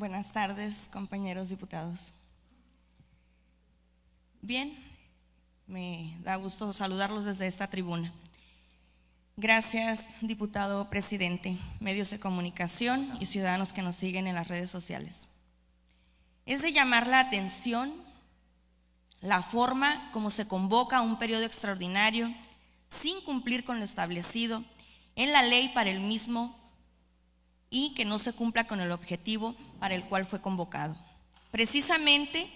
Buenas tardes, compañeros diputados. Bien, me da gusto saludarlos desde esta tribuna. Gracias, diputado presidente, medios de comunicación y ciudadanos que nos siguen en las redes sociales. Es de llamar la atención la forma como se convoca un periodo extraordinario sin cumplir con lo establecido en la ley para el mismo y que no se cumpla con el objetivo para el cual fue convocado. Precisamente,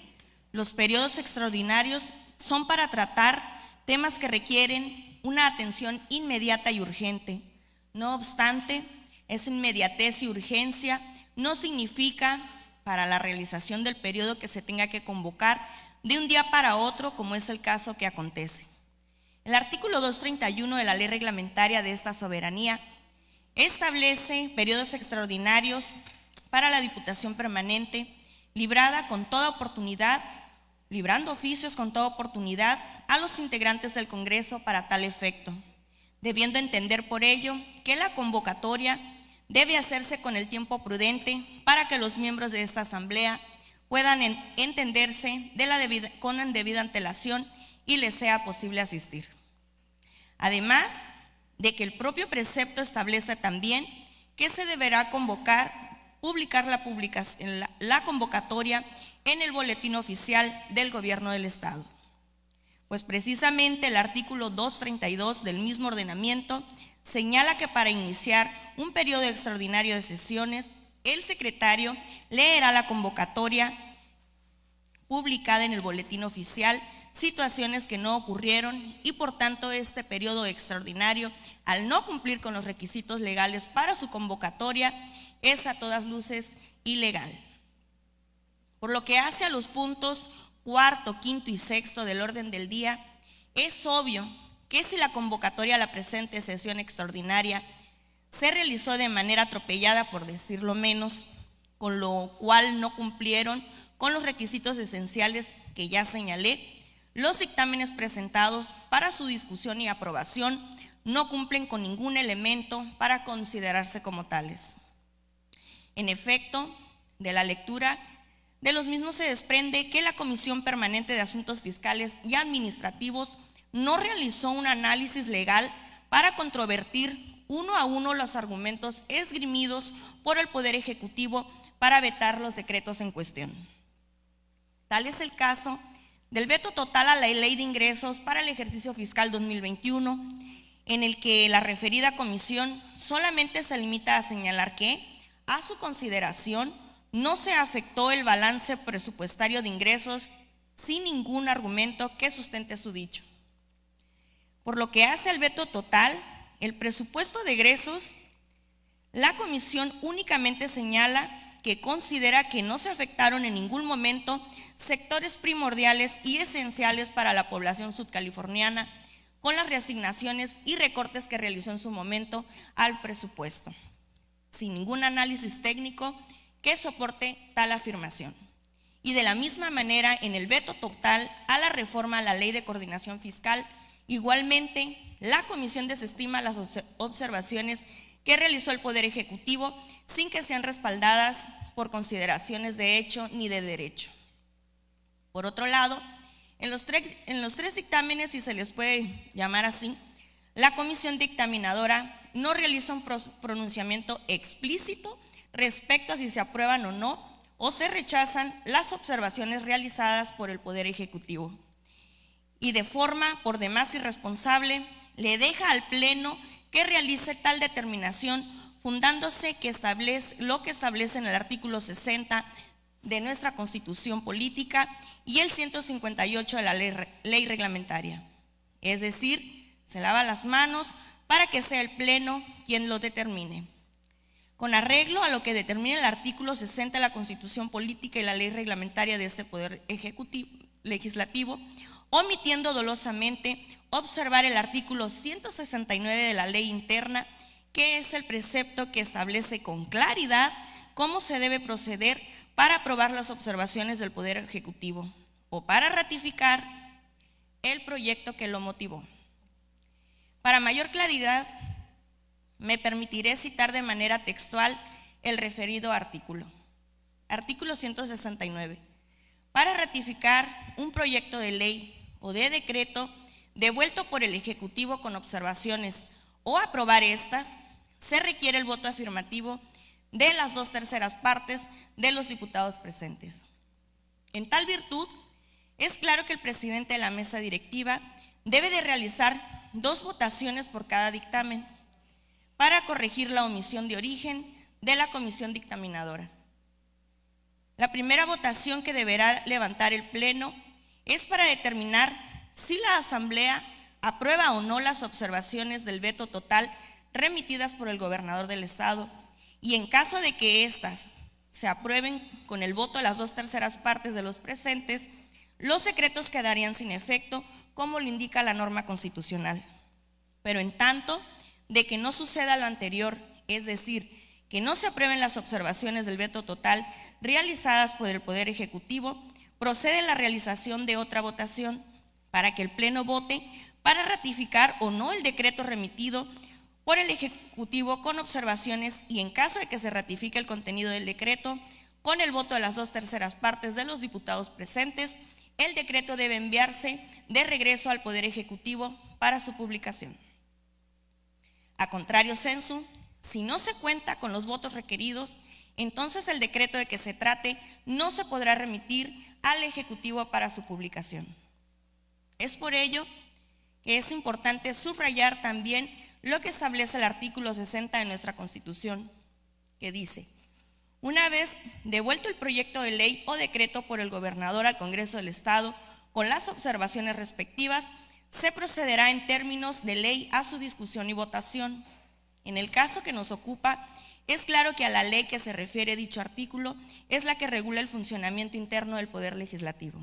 los periodos extraordinarios son para tratar temas que requieren una atención inmediata y urgente. No obstante, esa inmediatez y urgencia no significa para la realización del periodo que se tenga que convocar de un día para otro, como es el caso que acontece. El artículo 231 de la Ley Reglamentaria de esta soberanía establece periodos extraordinarios para la Diputación Permanente, librando oficios con toda oportunidad a los integrantes del Congreso para tal efecto, debiendo entender por ello que la convocatoria debe hacerse con el tiempo prudente para que los miembros de esta Asamblea puedan entenderse con debida antelación y les sea posible asistir. Además de que el propio precepto establece también que se deberá publicar la convocatoria en el Boletín Oficial del Gobierno del Estado. Pues precisamente el artículo 232 del mismo ordenamiento señala que para iniciar un periodo extraordinario de sesiones, el secretario leerá la convocatoria publicada en el Boletín Oficial, situaciones que no ocurrieron y por tanto este periodo extraordinario, al no cumplir con los requisitos legales para su convocatoria, es a todas luces ilegal. Por lo que hace a los puntos cuarto, quinto y sexto del orden del día, es obvio que si la convocatoria a la presente sesión extraordinaria se realizó de manera atropellada, por decirlo menos, con lo cual no cumplieron con los requisitos esenciales que ya señalé, los dictámenes presentados para su discusión y aprobación no cumplen con ningún elemento para considerarse como tales. En efecto, de la lectura de los mismos se desprende que la Comisión Permanente de Asuntos Fiscales y Administrativos no realizó un análisis legal para controvertir uno a uno los argumentos esgrimidos por el Poder Ejecutivo para vetar los decretos en cuestión. Tal es el caso del veto total a la Ley de Ingresos para el ejercicio fiscal 2021, en el que la referida comisión solamente se limita a señalar que, a su consideración, no se afectó el balance presupuestario de ingresos sin ningún argumento que sustente su dicho. Por lo que hace al veto total, el presupuesto de egresos, la comisión únicamente señala que considera que no se afectaron en ningún momento sectores primordiales y esenciales para la población sudcaliforniana con las reasignaciones y recortes que realizó en su momento al presupuesto, sin ningún análisis técnico que soporte tal afirmación. Y de la misma manera, en el veto total a la reforma a la Ley de Coordinación Fiscal, igualmente la comisión desestima las observaciones que realizó el Poder Ejecutivo sin que sean respaldadas por consideraciones de hecho ni de derecho. Por otro lado, en los tres dictámenes, si se les puede llamar así, la comisión dictaminadora no realiza un pronunciamiento explícito respecto a si se aprueban o no, o se rechazan las observaciones realizadas por el Poder Ejecutivo. Y de forma por demás irresponsable, le deja al Pleno que realice tal determinación, fundándose lo que establece en el artículo 60 de nuestra Constitución Política y el 158 de la ley reglamentaria. Es decir, se lava las manos para que sea el Pleno quien lo determine. Con arreglo a lo que determina el artículo 60 de la Constitución Política y la ley reglamentaria de este Poder Legislativo, omitiendo dolosamente observar el artículo 169 de la ley interna, que es el precepto que establece con claridad cómo se debe proceder para aprobar las observaciones del Poder Ejecutivo o para ratificar el proyecto que lo motivó. Para mayor claridad, me permitiré citar de manera textual el referido artículo. Artículo 169. Para ratificar un proyecto de ley o de decreto devuelto por el Ejecutivo con observaciones o aprobar estas, se requiere el voto afirmativo de las 2/3 partes de los diputados presentes. En tal virtud, es claro que el presidente de la mesa directiva debe de realizar 2 votaciones por cada dictamen para corregir la omisión de origen de la comisión dictaminadora. La primera votación que deberá levantar el Pleno es para determinar si la Asamblea aprueba o no las observaciones del veto total remitidas por el gobernador del Estado, y en caso de que éstas se aprueben con el voto de las 2/3 partes de los presentes, los decretos quedarían sin efecto, como lo indica la norma constitucional. Pero en tanto de que no suceda lo anterior, es decir, que no se aprueben las observaciones del veto total realizadas por el Poder Ejecutivo, procede la realización de otra votación para que el Pleno vote para ratificar o no el decreto remitido por el Ejecutivo con observaciones, y en caso de que se ratifique el contenido del decreto con el voto de las 2/3 partes de los diputados presentes, el decreto debe enviarse de regreso al Poder Ejecutivo para su publicación. A contrario sensu, si no se cuenta con los votos requeridos, entonces el decreto de que se trate no se podrá remitir al Ejecutivo para su publicación. Es por ello que es importante subrayar también lo que establece el artículo 60 de nuestra Constitución, que dice: una vez devuelto el proyecto de ley o decreto por el gobernador al Congreso del Estado con las observaciones respectivas, se procederá en términos de ley a su discusión y votación. En el caso que nos ocupa, es claro que a la ley que se refiere dicho artículo es la que regula el funcionamiento interno del Poder Legislativo.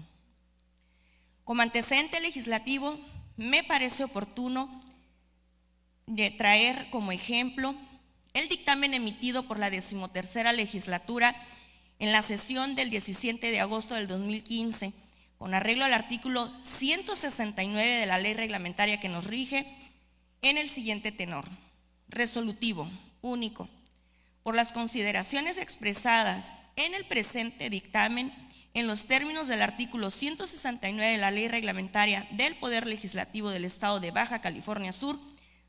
Como antecedente legislativo, me parece oportuno traer como ejemplo el dictamen emitido por la 13ª legislatura en la sesión del 17 de agosto del 2015, con arreglo al artículo 169 de la ley reglamentaria que nos rige, en el siguiente tenor: resolutivo, único. Por las consideraciones expresadas en el presente dictamen, en los términos del artículo 169 de la ley reglamentaria del Poder Legislativo del Estado de Baja California Sur,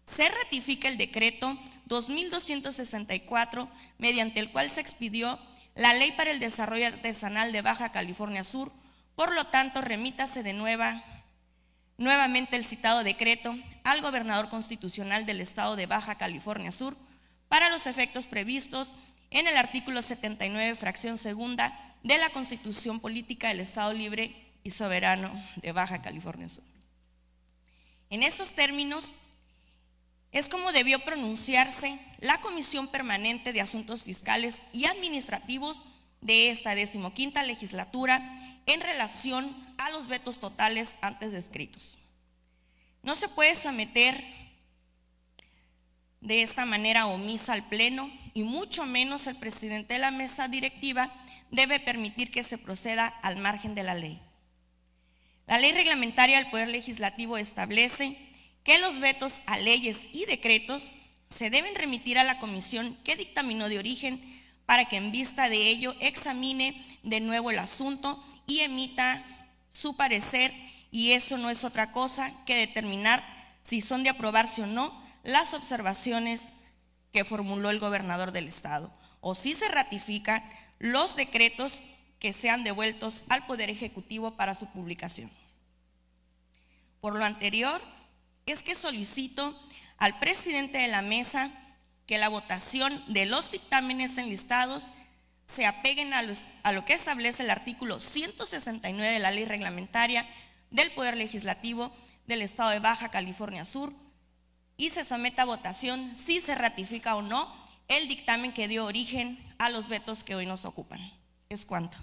se ratifica el decreto 2264, mediante el cual se expidió la Ley para el Desarrollo Artesanal de Baja California Sur. Por lo tanto, remítase de nuevamente el citado decreto al gobernador constitucional del Estado de Baja California Sur para los efectos previstos en el artículo 79, fracción segunda de la Constitución Política del Estado Libre y Soberano de Baja California Sur. En estos términos es como debió pronunciarse la Comisión Permanente de Asuntos Fiscales y Administrativos de esta 15ª legislatura en relación a los vetos totales antes descritos. No se puede someter de esta manera omisa al Pleno, y mucho menos el presidente de la mesa directiva debe permitir que se proceda al margen de la ley. La ley reglamentaria del Poder Legislativo establece que los vetos a leyes y decretos se deben remitir a la comisión que dictaminó de origen, para que en vista de ello examine de nuevo el asunto y emita su parecer, y eso no es otra cosa que determinar si son de aprobarse o no las observaciones que formuló el gobernador del Estado, o si se ratifican los decretos que sean devueltos al Poder Ejecutivo para su publicación. Por lo anterior, es que solicito al presidente de la mesa que la votación de los dictámenes enlistados se apeguen a lo que establece el artículo 169 de la ley reglamentaria del Poder Legislativo del Estado de Baja California Sur, y se someta a votación si se ratifica o no el dictamen que dio origen a los vetos que hoy nos ocupan. Es cuanto.